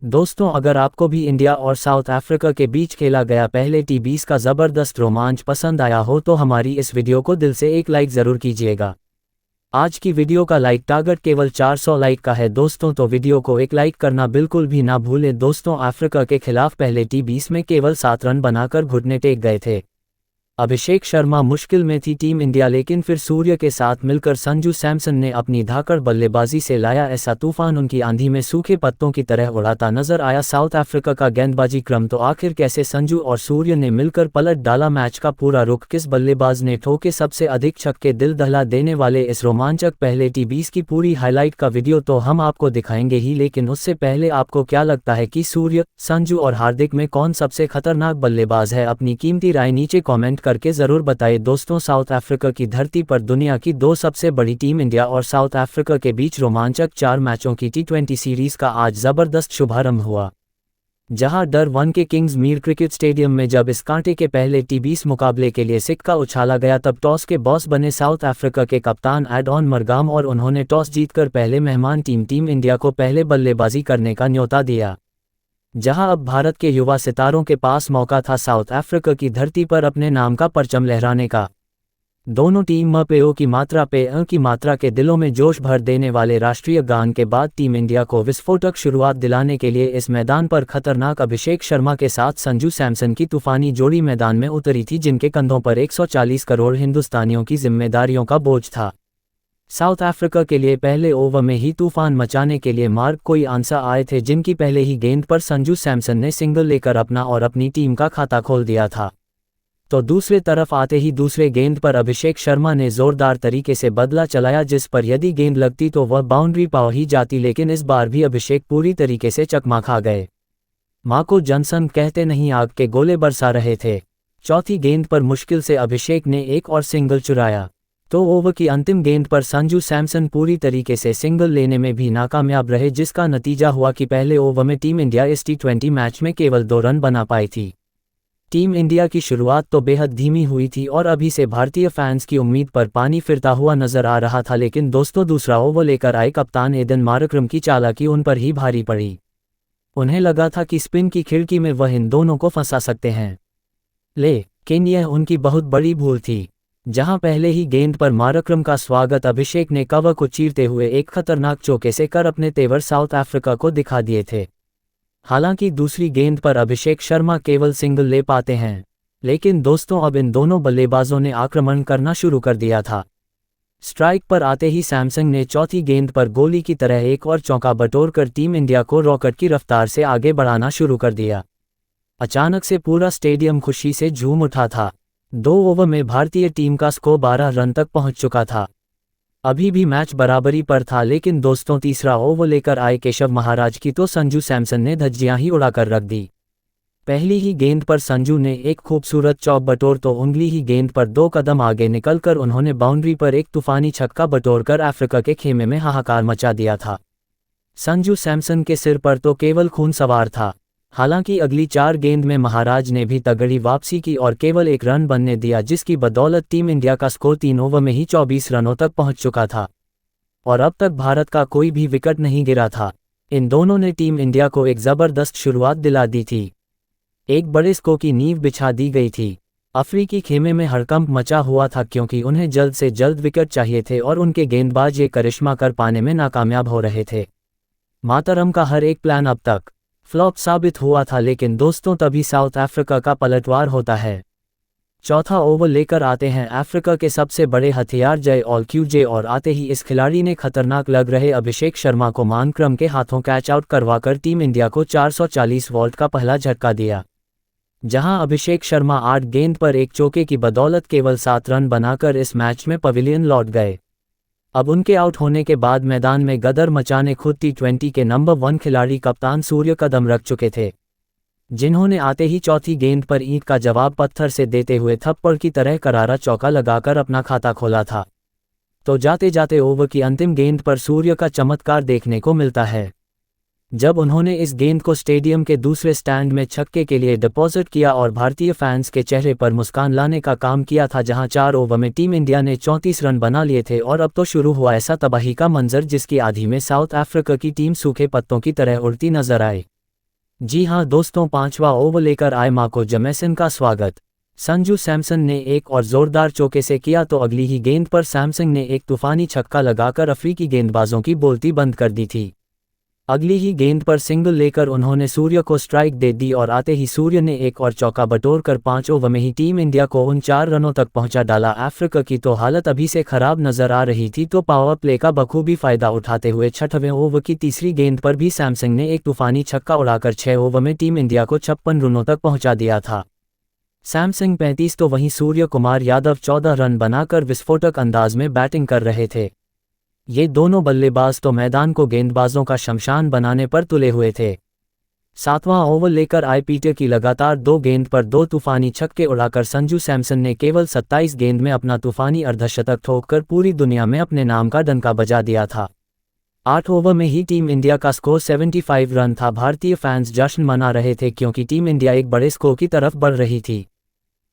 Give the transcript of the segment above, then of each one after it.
दोस्तों, अगर आपको भी इंडिया और साउथ अफ्रीका के बीच खेला गया पहले टी20 का ज़बरदस्त रोमांच पसंद आया हो तो हमारी इस वीडियो को दिल से एक लाइक ज़रूर कीजिएगा। आज की वीडियो का लाइक टारगेट केवल 400 लाइक का है दोस्तों, तो वीडियो को एक लाइक करना बिल्कुल भी ना भूलें। दोस्तों, अफ्रीका के खिलाफ पहले टी20 में केवल 7 रन बनाकर घुटने टेक गए थे। अभिषेक शर्मा मुश्किल में थी टीम इंडिया, लेकिन फिर सूर्य के साथ मिलकर संजू सैमसन ने अपनी धाकड़ बल्लेबाजी से लाया ऐसा तूफान, उनकी आंधी में सूखे पत्तों की तरह उड़ाता नजर आया साउथ अफ्रीका का गेंदबाजी क्रम। तो आखिर कैसे संजू और सूर्य ने मिलकर पलट डाला मैच का पूरा रुख, किस बल्लेबाज ने ठोके सबसे अधिक छक्के, दिल दहला देने वाले इस रोमांचक पहले टी20 की पूरी हाईलाइट का वीडियो तो हम आपको दिखाएंगे ही, लेकिन उससे पहले आपको क्या लगता है कि सूर्य, संजू और हार्दिक में कौन सबसे खतरनाक बल्लेबाज है? अपनी कीमती राय नीचे कमेंट करके जरूर बताइए। दोस्तों, साउथ अफ्रीका की धरती पर दुनिया की दो सबसे बड़ी टीम इंडिया और साउथ अफ्रीका के बीच रोमांचक 4 मैचों की टी20 सीरीज का आज जबरदस्त शुभारंभ हुआ, जहां डरवन के किंग्स मीर क्रिकेट स्टेडियम में जब इस कांटे के पहले टी20 मुकाबले के लिए सिक्का उछाला गया तब टॉस के बॉस बने साउथ अफ्रीका के कप्तान एडॉन मरगाम और उन्होंने टॉस जीतकर पहले मेहमान टीम इंडिया को पहले बल्लेबाजी करने का न्योता दिया। जहां अब भारत के युवा सितारों के पास मौका था साउथ अफ्रीका की धरती पर अपने नाम का परचम लहराने का। दोनों टीम पेओ की मात्रा की मात्रा के दिलों में जोश भर देने वाले राष्ट्रीय गान के बाद टीम इंडिया को विस्फोटक शुरुआत दिलाने के लिए इस मैदान पर खतरनाक अभिषेक शर्मा के साथ संजू सैमसन की तूफानी जोड़ी मैदान में उतरी थी, जिनके कंधों पर 140 करोड़ हिंदुस्तानियों की जिम्मेदारियों का बोझ था। साउथ अफ्रीका के लिए पहले ओवर में ही तूफान मचाने के लिए मार्क कोई आंसर आए थे, जिनकी पहले ही गेंद पर संजू सैमसन ने सिंगल लेकर अपना और अपनी टीम का खाता खोल दिया था। तो दूसरे तरफ आते ही दूसरे गेंद पर अभिषेक शर्मा ने जोरदार तरीके से बदला चलाया, जिस पर यदि गेंद लगती तो वह बाउंड्री पा ही जाती, लेकिन इस बार भी अभिषेक पूरी तरीके से चकमा खा गए। मार्को जॉनसन कहते नहीं आग के गोले बरसा रहे थे। चौथी गेंद पर मुश्किल से अभिषेक ने एक और सिंगल चुराया, तो ओवर की अंतिम गेंद पर संजू सैमसन पूरी तरीके से सिंगल लेने में भी नाकामयाब रहे, जिसका नतीजा हुआ कि पहले ओवर में टीम इंडिया इस टी20 मैच में केवल 2 रन बना पाई थी। टीम इंडिया की शुरुआत तो बेहद धीमी हुई थी और अभी से भारतीय फैंस की उम्मीद पर पानी फिरता हुआ नजर आ रहा था, लेकिन दोस्तों दूसरा ओवर लेकर आए कप्तान एडन मार्करम की चालाकी उन पर ही भारी पड़ी। उन्हें लगा था कि स्पिन की खिड़की में वह इन दोनों को फंसा सकते हैं, लेकिन यह उनकी बहुत बड़ी भूल थी। जहां पहले ही गेंद पर मार्करम का स्वागत अभिषेक ने कवर को चीरते हुए एक खतरनाक चौके से कर अपने तेवर साउथ अफ्रीका को दिखा दिए थे। हालांकि दूसरी गेंद पर अभिषेक शर्मा केवल सिंगल ले पाते हैं, लेकिन दोस्तों अब इन दोनों बल्लेबाजों ने आक्रमण करना शुरू कर दिया था। स्ट्राइक पर आते ही सैमसन ने चौथी गेंद पर गोली की तरह एक और चौका बटोरकर टीम इंडिया को रॉकेट की रफ्तार से आगे बढ़ाना शुरू कर दिया। अचानक से पूरा स्टेडियम खुशी से झूम उठा था। 2 ओवर में भारतीय टीम का स्कोर 12 रन तक पहुंच चुका था। अभी भी मैच बराबरी पर था, लेकिन दोस्तों तीसरा ओवर लेकर आए केशव महाराज की तो संजू सैमसन ने धज्जियां ही उड़ाकर रख दी। पहली ही गेंद पर संजू ने एक खूबसूरत चौक बटोर तो उंगली ही गेंद पर 2 कदम आगे निकलकर उन्होंने बाउंड्री पर एक तूफानी छक्का बटोरकर अफ्रीका के खेमे में हाहाकार मचा दिया था। संजू सैमसन के सिर पर तो केवल खून सवार था। हालांकि अगली 4 गेंद में महाराज ने भी तगड़ी वापसी की और केवल 1 रन बनने दिया, जिसकी बदौलत टीम इंडिया का स्कोर 3 ओवर में ही 24 रनों तक पहुंच चुका था और अब तक भारत का कोई भी विकेट नहीं गिरा था। इन दोनों ने टीम इंडिया को एक जबरदस्त शुरुआत दिला दी थी। एक बड़े स्कोर की नींव बिछा दी गई थी। अफ्रीकी खेमे में हड़कंप मचा हुआ था, क्योंकि उन्हें जल्द से जल्द विकेट चाहिए थे और उनके गेंदबाज ये करिश्मा कर पाने में नाकामयाब हो रहे थे। मातरम का हर एक प्लान अब तक फ्लॉप साबित हुआ था, लेकिन दोस्तों तभी साउथ अफ्रीका का पलटवार होता है। चौथा ओवर लेकर आते हैं अफ्रीका के सबसे बड़े हथियार जय ऑलक्यूजे और आते ही इस खिलाड़ी ने खतरनाक लग रहे अभिषेक शर्मा को मार्करम के हाथों कैच आउट करवाकर टीम इंडिया को 440 वोल्ट का पहला झटका दिया। जहां अभिषेक शर्मा 8 गेंद पर एक चौके की बदौलत केवल 7 रन बनाकर इस मैच में पवेलियन लौट गए। अब उनके आउट होने के बाद मैदान में गदर मचाने खुद टी20 के नंबर 1 खिलाड़ी कप्तान सूर्य कदम रख चुके थे, जिन्होंने आते ही चौथी गेंद पर ईंट का जवाब पत्थर से देते हुए थप्पड़ की तरह करारा चौका लगाकर अपना खाता खोला था। तो जाते जाते ओवर की अंतिम गेंद पर सूर्य का चमत्कार देखने को मिलता है, जब उन्होंने इस गेंद को स्टेडियम के दूसरे स्टैंड में छक्के के लिए डिपॉजिट किया और भारतीय फैंस के चेहरे पर मुस्कान लाने का काम किया था। जहां 4 ओवर में टीम इंडिया ने 34 रन बना लिए थे और अब तो शुरू हुआ ऐसा तबाही का मंजर, जिसकी आधी में साउथ अफ्रीका की टीम सूखे पत्तों की तरह उड़ती नजर आई। जी हां दोस्तों, पांचवा ओवर लेकर आए मार्को जमेसन का स्वागत। संजू सैमसन ने एक और जोरदार चौके से किया तो अगली ही गेंद पर सैमसन ने एक तूफानी छक्का लगाकर अफ्रीकी गेंदबाजों की बोलती बंद कर दी थी। अगली ही गेंद पर सिंगल लेकर उन्होंने सूर्य को स्ट्राइक दे दी और आते ही सूर्य ने एक और चौका बटोरकर 5 ओवर में ही टीम इंडिया को उन 4 रनों तक पहुंचा डाला। अफ्रीका की तो हालत अभी से खराब नजर आ रही थी, तो पावर प्ले का बखूबी फायदा उठाते हुए 6वें ओवर की तीसरी गेंद पर भी सैमसन ने एक तूफानी छक्का उड़ाकर 6 ओवर में टीम इंडिया को 56 रनों तक पहुंचा दिया था। सैमसन 35 तो वहीं सूर्य कुमार यादव 14 रन बनाकर विस्फोटक अंदाज में बैटिंग कर रहे थे। ये दोनों बल्लेबाज तो मैदान को गेंदबाजों का शमशान बनाने पर तुले हुए थे। 7वां ओवर लेकर आए पीटर की लगातार 2 गेंद पर 2 तूफानी छक्के उड़ाकर संजू सैमसन ने केवल 27 गेंद में अपना तूफानी अर्धशतक ठोककर पूरी दुनिया में अपने नाम का डंका बजा दिया था। 8 ओवर में ही टीम इंडिया का स्कोर 75 रन था। भारतीय फैंस जश्न मना रहे थे क्योंकि टीम इंडिया एक बड़े स्कोर की तरफ बढ़ रही थी।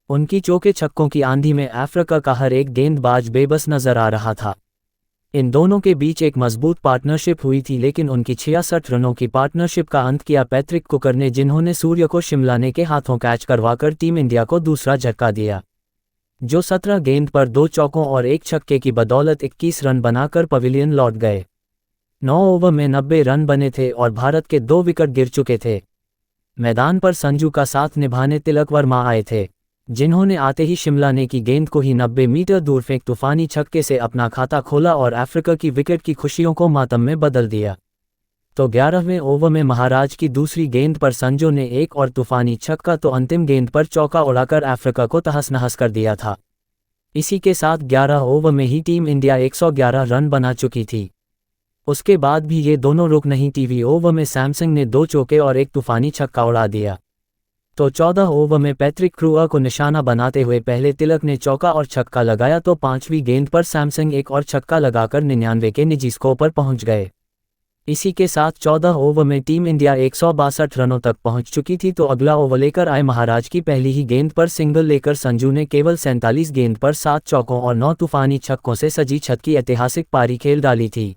उनकी चौके छक्कों की आंधी में अफ्रीका का हर एक गेंदबाज बेबस नजर आ रहा था। इन दोनों के बीच एक मजबूत पार्टनरशिप हुई थी, लेकिन उनकी 66 रनों की पार्टनरशिप का अंत किया पैट्रिक कुकर ने, जिन्होंने सूर्य को शिमलाने के हाथों कैच करवाकर टीम इंडिया को दूसरा झटका दिया, जो 17 गेंद पर 2 चौकों और एक छक्के की बदौलत 21 रन बनाकर पवेलियन लौट गए। 9 ओवर में 90 रन बने थे और भारत के 2 विकेट गिर चुके थे। मैदान पर संजू का साथ निभाने तिलक वर्मा आए थे, जिन्होंने आते ही शिमलाने की गेंद को ही 90 मीटर दूर फेंक तूफानी छक्के से अपना खाता खोला और अफ्रीका की विकेट की खुशियों को मातम में बदल दिया। तो 11वें ओवर में महाराज की दूसरी गेंद पर संजू ने एक और तूफानी छक्का तो अंतिम गेंद पर चौका उड़ाकर अफ्रीका को तहस नहस कर दिया था। इसी के साथ 11 ओवर में ही टीम इंडिया 111 रन बना चुकी थी। उसके बाद भी ये दोनों रुक नहीं। टीवी ओवर में सैमसन ने 2 चौके और एक तूफानी छक्का उड़ा दिया। तो 14 ओवर में पैट्रिक क्रूअर को निशाना बनाते हुए पहले तिलक ने चौका और छक्का लगाया तो 5वीं गेंद पर सैमसन एक और छक्का लगाकर 99 के निजी स्कोर पर पहुंच गए। इसी के साथ 14 ओवर में टीम इंडिया 162 रनों तक पहुंच चुकी थी। तो अगला ओवर लेकर आए महाराज की पहली ही गेंद पर सिंगल लेकर संजू ने केवल 47 गेंद पर 7 चौकों और 9 तूफानी छक्कों से सजी छत की ऐतिहासिक पारी खेल डाली थी।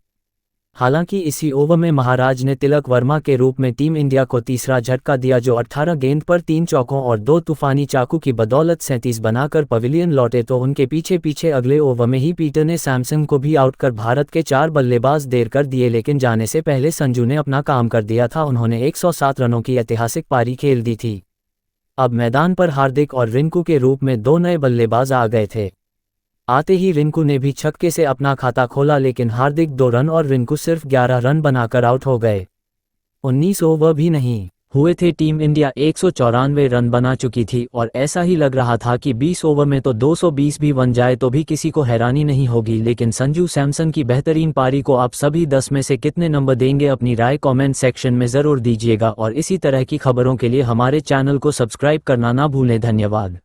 हालांकि इसी ओवर में महाराज ने तिलक वर्मा के रूप में टीम इंडिया को तीसरा झटका दिया, जो 18 गेंद पर 3 चौकों और 2 तूफानी चाकू की बदौलत 37 बनाकर पवेलियन लौटे। तो उनके पीछे पीछे अगले ओवर में ही पीटर ने सैमसन को भी आउट कर भारत के 4 बल्लेबाज देर कर दिए, लेकिन जाने से पहले संजू ने अपना काम कर दिया था। उन्होंने 107 रनों की ऐतिहासिक पारी खेल दी थी। अब मैदान पर हार्दिक और रिंकू के रूप में 2 नए बल्लेबाज आ गए थे। आते ही रिंकू ने भी छक्के से अपना खाता खोला, लेकिन हार्दिक 2 रन और रिंकू सिर्फ 11 रन बनाकर आउट हो गए। 19 ओवर भी नहीं हुए थे, टीम इंडिया 194 रन बना चुकी थी और ऐसा ही लग रहा था कि 20 ओवर में तो 220 भी बन जाए तो भी किसी को हैरानी नहीं होगी। लेकिन संजू सैमसन की बेहतरीन पारी को आप सभी 10 में से कितने नंबर देंगे? अपनी राय कमेंट सेक्शन में ज़रूर दीजिएगा और इसी तरह की खबरों के लिए हमारे चैनल को सब्सक्राइब करना ना भूलें। धन्यवाद।